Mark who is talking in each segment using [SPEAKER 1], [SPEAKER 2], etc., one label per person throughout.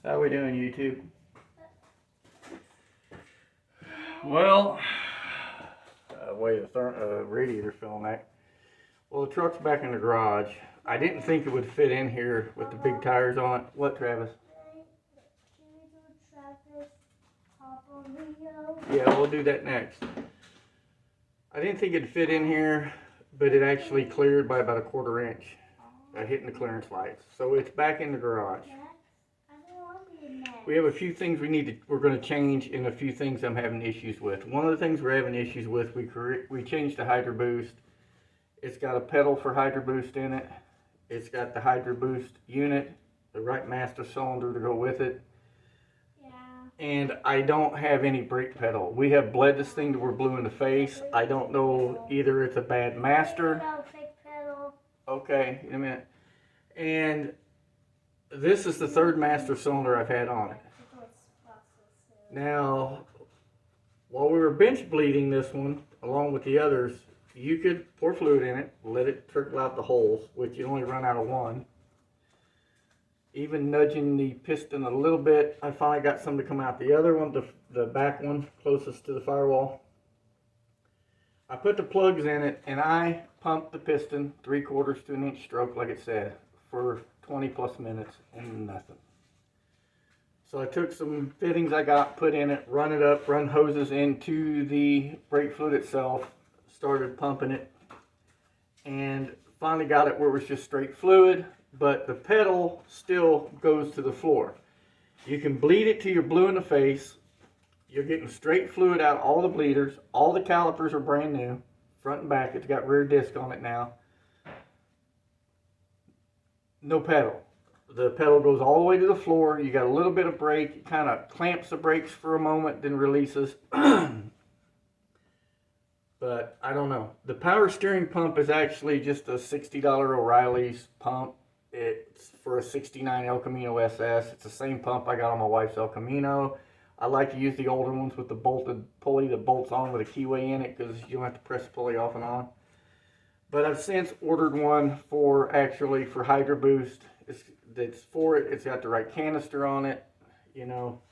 [SPEAKER 1] How we doing, YouTube? Well, the radiator filling that. Well, the truck's back in the garage. I didn't think it would fit in here with the big tires on it. What, Travis? Yeah, we'll do that next. I didn't think it'd fit in here, but it actually cleared by about a 1/4 inch. Hitting the clearance lights. So it's back in the garage. We have a few things we're going to change, and a few things I'm having issues with. One of the things we're having issues with, we changed the Hydro Boost. It's got a pedal for Hydro Boost in it. It's got the Hydro Boost unit, the right master cylinder to go with it. Yeah. And I don't have any brake pedal. We have bled this thing that we're blue in the face. I don't know, either it's a bad master. Okay, in a minute. And this is the 3rd master cylinder I've had on it. Now, while we were bench bleeding this one, along with the others, you could pour fluid in it, let it trickle out the holes, which you only run out of one. Even nudging the piston a little bit, I finally got some to come out. The other one, the back one, closest to the firewall, I put the plugs in it, and I pumped the piston 3/4 to an inch stroke, like it said, for 20 plus minutes, and nothing. So I took some fittings I got, put in it, run it up, run hoses into the brake fluid itself, started pumping it, and finally got it where it was just straight fluid, but the pedal still goes to the floor. You can bleed it till you're blue in the face. You're getting straight fluid out of all the bleeders. All the calipers are brand new, front and back. It's got rear disc on it now. No pedal. The pedal goes all the way to the floor. You got a little bit of brake. It kind of clamps the brakes for a moment, then releases. But I don't know. The power steering pump is actually just a $60 O'Reilly's pump. It's for a 69 El Camino SS. It's the same pump I got on my wife's El Camino. I like to use the older ones with the bolted pulley that bolts on with a keyway in it, because you don't have to press the pulley off and on. But I've since ordered one for Hydro Boost. It's for it. It's got the right canister on it, you know,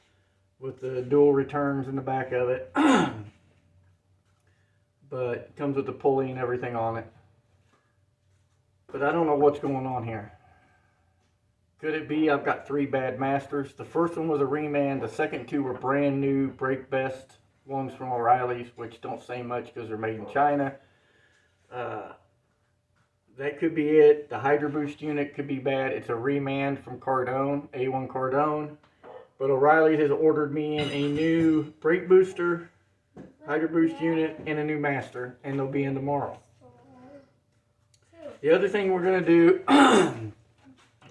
[SPEAKER 1] with the dual returns in the back of it. But it comes with the pulley and everything on it. But I don't know what's going on here. Could it be I've got 3 bad masters? The first one was a reman. The second 2 were brand new Brake Best ones from O'Reilly's, which don't say much because they're made in China. That could be it. The Hydro Boost unit could be bad. It's a reman from Cardone, A1 Cardone. But O'Reilly's has ordered me in a new brake booster, Hydro Boost unit, and a new master, and they'll be in tomorrow. The other thing we're going to do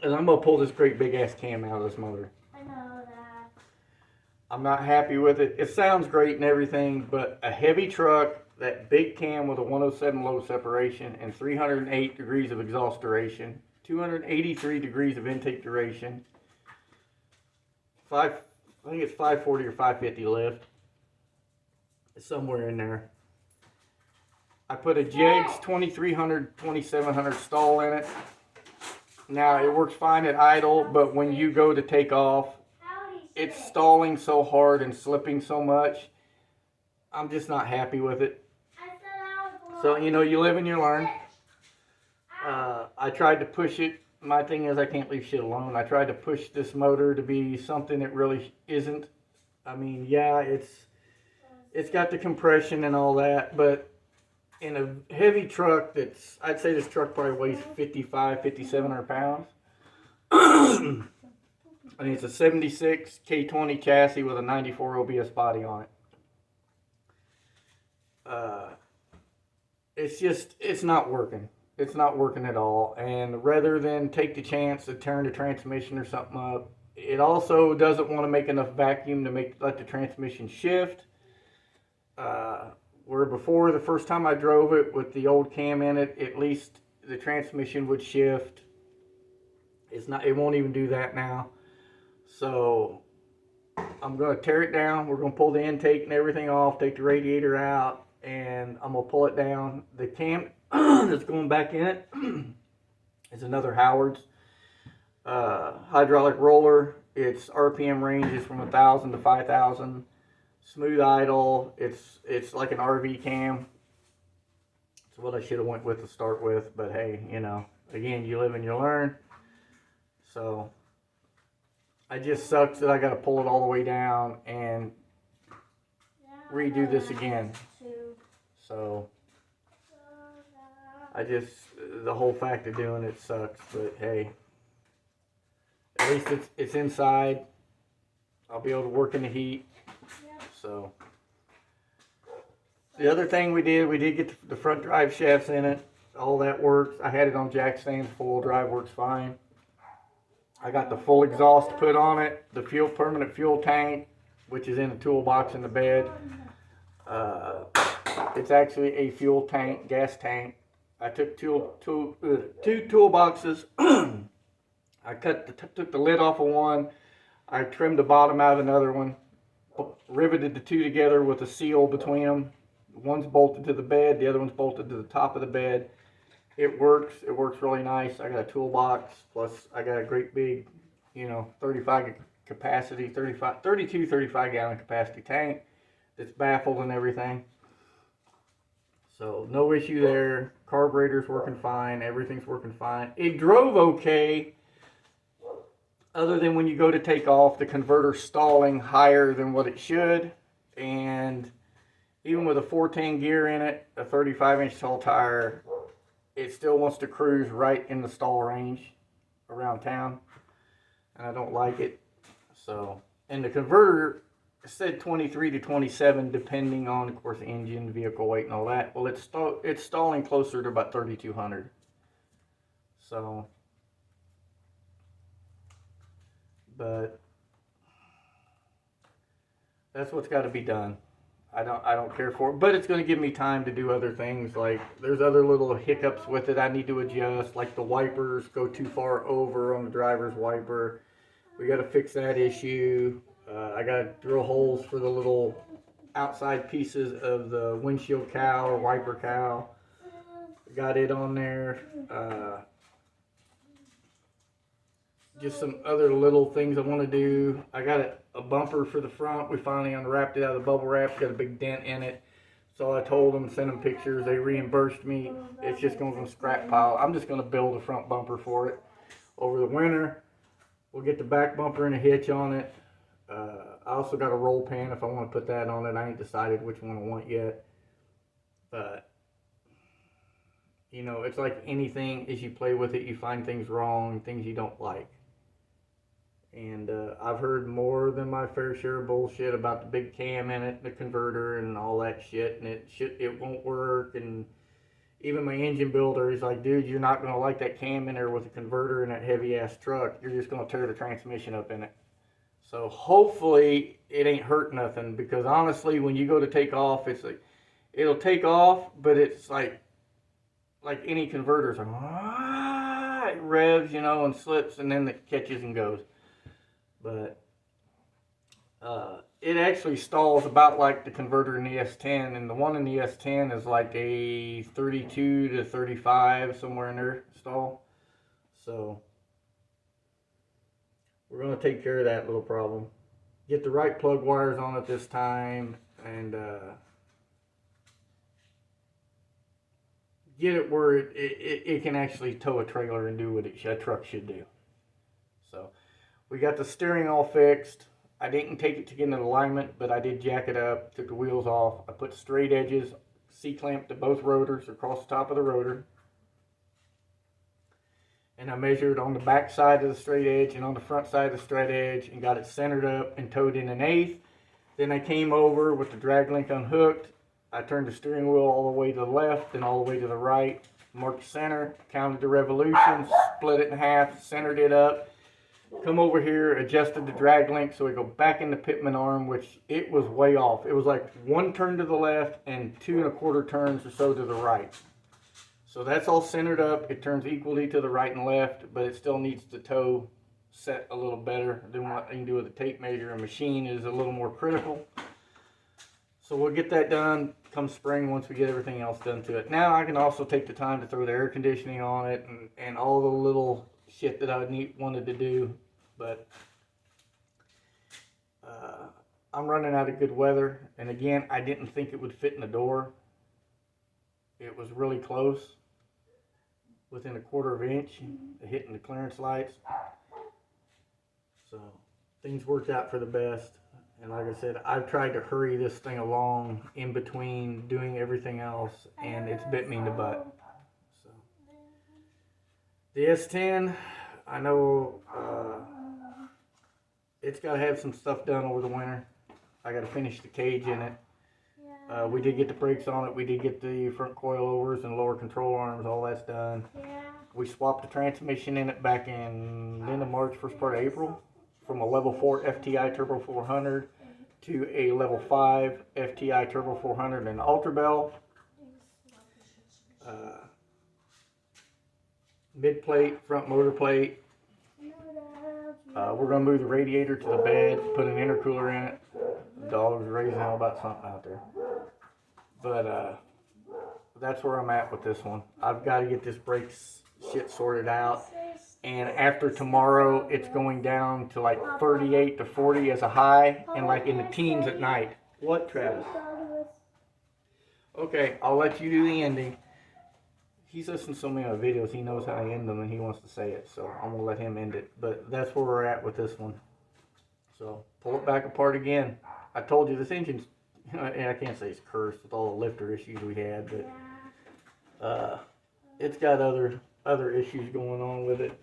[SPEAKER 1] is I'm going to pull this great big ass cam out of this motor.
[SPEAKER 2] I know that.
[SPEAKER 1] I'm not happy with it. It sounds great and everything, but a heavy truck, that big cam with a 107 low separation and 308 degrees of exhaust duration, 283 degrees of intake duration, I think it's 540 or 550 lift. It's somewhere in there. I put a Jegs 2300, 2700 stall in it. Now, it works fine at idle, but when you go to take off, it's stalling so hard and slipping so much. I'm just not happy with it. So, you know, you live and you learn. I tried to push it. My thing is I can't leave shit alone. I tried to push this motor to be something it really isn't. I mean, yeah, it's got the compression and all that, but in a heavy truck I'd say this truck probably weighs 5,700 pounds. I mean, it's a 76 K20 chassis with a 94 OBS body on it. It's not working. It's not working at all. And rather than take the chance to turn the transmission or something up, it also doesn't want to make enough vacuum to let the transmission shift. Where before, the first time I drove it with the old cam in it, at least the transmission would shift. It won't even do that now. So I'm going to tear it down. We're going to pull the intake and everything off, take the radiator out, and I'm going to pull it down. The cam that's going back in it is another Howard's hydraulic roller. Its RPM ranges from 1,000 to 5,000. Smooth idle. It's like an RV cam. It's what I should have went with to start with, but hey, you know, again, you live and you learn. So I just sucks that I got to pull it all the way down and redo this again. So the whole fact of doing it sucks, but hey, at least it's inside. I'll be able to work in the heat. So the other thing we did get the front drive shafts in it. All that works. I had it on jack stands. Full drive works fine. I got the full exhaust put on it. The permanent fuel tank, which is in the toolbox in the bed. It's actually a fuel tank, gas tank. I took two toolboxes. I took the lid off of one. I trimmed the bottom out of another one. Riveted the two together with a seal between them. One's bolted to the bed, the other one's bolted to the top of the bed. It works really nice. I got a toolbox, plus I got a great big, 35 capacity, 35 gallon capacity tank that's baffled and everything. So no issue there. Carburetor's working fine, everything's working fine. It drove okay, other than when you go to take off, the converter's stalling higher than what it should, and even with a 410 gear in it, a 35-inch tall tire, it still wants to cruise right in the stall range around town, and I don't like it. So, and the converter said 23 to 27, depending on, of course, engine, vehicle weight, and all that. Well, it's stalling closer to about 3,200. So, but that's what's got to be done. I don't care for it, but it's going to give me time to do other things. Like, there's other little hiccups with it I need to adjust, like the wipers go too far over on the driver's wiper. We got to fix that issue. I got to drill holes for the little outside pieces of the windshield cowl or wiper cowl. Got it on there. Just some other little things I want to do. I got a bumper for the front. We finally unwrapped it out of the bubble wrap. Got a big dent in it. So I told them, send them pictures. They reimbursed me. It's just going to the scrap pile. I'm just going to build a front bumper for it over the winter. We'll get the back bumper and a hitch on it. I also got a roll pan if I want to put that on it. I ain't decided which one I want yet. But, it's like anything. As you play with it, you find things wrong, things you don't like. And I've heard more than my fair share of bullshit about the big cam in it, the converter, and all that shit. And it won't work. And even my engine builder is like, dude, you're not going to like that cam in there with a converter in that heavy-ass truck. You're just going to tear the transmission up in it. So hopefully it ain't hurt nothing. Because honestly, when you go to take off, it's like, it'll take off, but it's like any converter. It's like, it revs, and slips, and then it catches and goes. But it actually stalls about like the converter in the S10, and the one in the S10 is like a 32 to 35, somewhere in there stall. So we're going to take care of that little problem. Get the right plug wires on it this time, and get it where it can actually tow a trailer and do what a truck should do. So we got the steering all fixed. I didn't take it to get in alignment, but I did jack it up, took the wheels off. I put straight edges, C-clamped to both rotors across the top of the rotor. And I measured on the back side of the straight edge and on the front side of the straight edge and got it centered up and towed in 1/8. Then I came over with the drag link unhooked. I turned the steering wheel all the way to the left and all the way to the right. Marked the center, counted the revolutions, split it in half, centered it up. Come over here, adjusted the drag link so we go back in the pitman arm, which it was way off. It was like 1 turn to the left and 2 1/4 turns or so to the right. So that's all centered up. It turns equally to the right and left, but it still needs the toe set a little better than what I can do with a tape measure. A machine is a little more critical. So we'll get that done come spring once we get everything else done to it. Now I can also take the time to throw the air conditioning on it and all the little shit that I wanted to do. But I'm running out of good weather, and again, I didn't think it would fit in the door. It was really close, within a quarter of an inch, hitting the clearance lights. So things worked out for the best. And like I said, I've tried to hurry this thing along in between doing everything else, and it's bit me in the butt. So the S10, I know it's got to have some stuff done over the winter. I got to finish the cage in it. We did get the brakes on it. We did get the front coilovers and lower control arms. All that's done. We swapped the transmission in it back in the end of March, first part of April, from a level 4 FTI Turbo 400 to a level 5 FTI Turbo 400 and Ultra Bell. Mid plate, front motor plate. We're going to move the radiator to the bed, put an intercooler in it. The dog's raising hell about something out there. But that's where I'm at with this one. I've got to get this brake shit sorted out. And after tomorrow, it's going down to like 38 to 40 as a high and like in the teens at night. What, Travis? Okay, I'll let you do the ending. He's listened to so many other videos, he knows how to end them and he wants to say it. So I'm going to let him end it. But that's where we're at with this one. So pull it back apart again. I told you this engine's, and I can't say it's cursed with all the lifter issues we had, but it's got other issues going on with it.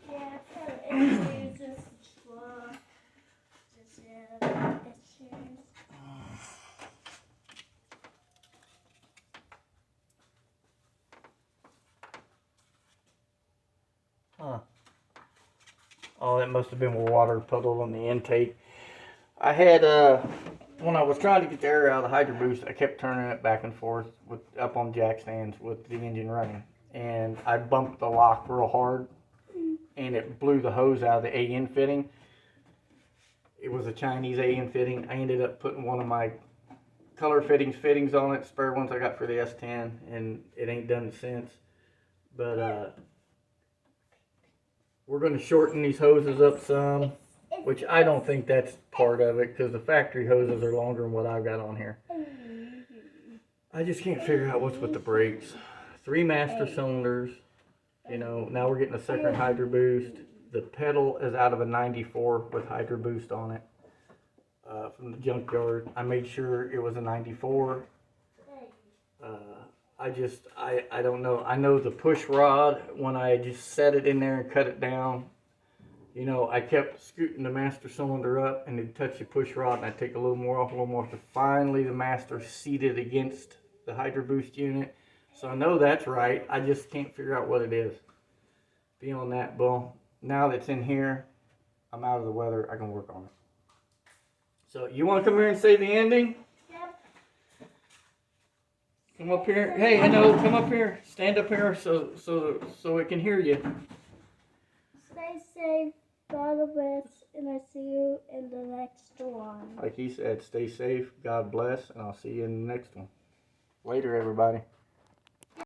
[SPEAKER 1] Huh. Oh, that must have been water puddled on the intake. I had, when I was trying to get the air out of the Hydro Boost, I kept turning it back and forth up on jack stands with the engine running. And I bumped the lock real hard, and it blew the hose out of the AN fitting. It was a Chinese AN fitting. I ended up putting one of my color fittings on it, spare ones I got for the S10, and it ain't done since. But we're going to shorten these hoses up some, which I don't think that's part of it, because the factory hoses are longer than what I've got on here. I just can't figure out what's with the brakes. 3 master cylinders, you know, now we're getting a second Hydro Boost. The pedal is out of a 94 with Hydro Boost on it from the junkyard. I made sure it was a 94. I don't know. I know the push rod, when I just set it in there and cut it down, you know, I kept scooting the master cylinder up and it'd touch the push rod and I'd take a little more off, to finally the master seated against the Hydro Boost unit. So I know that's right. I just can't figure out what it is. Beyond that, well, now that's in here, I'm out of the weather. I can work on it. So you want to come here and say the ending? Yep. Come up here. Hey, hello, come up here. Stand up here so it can hear you.
[SPEAKER 2] Stay safe, God bless, and I see you in the next one.
[SPEAKER 1] Like he said, stay safe, God bless, and I'll see you in the next one. Later, everybody.